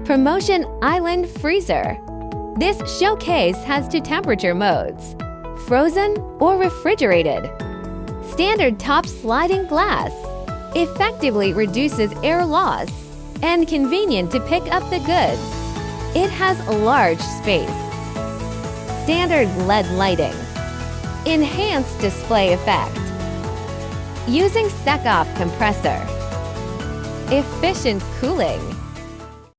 Promotion Island Freezer. This showcase has two temperature modes: frozen or refrigerated. Standard top sliding glass effectively reduces air loss and convenient to pick up the goods. It has a large space. Standard LED lighting. Enhanced display effect. Using sec-off compressor. Efficient cooling.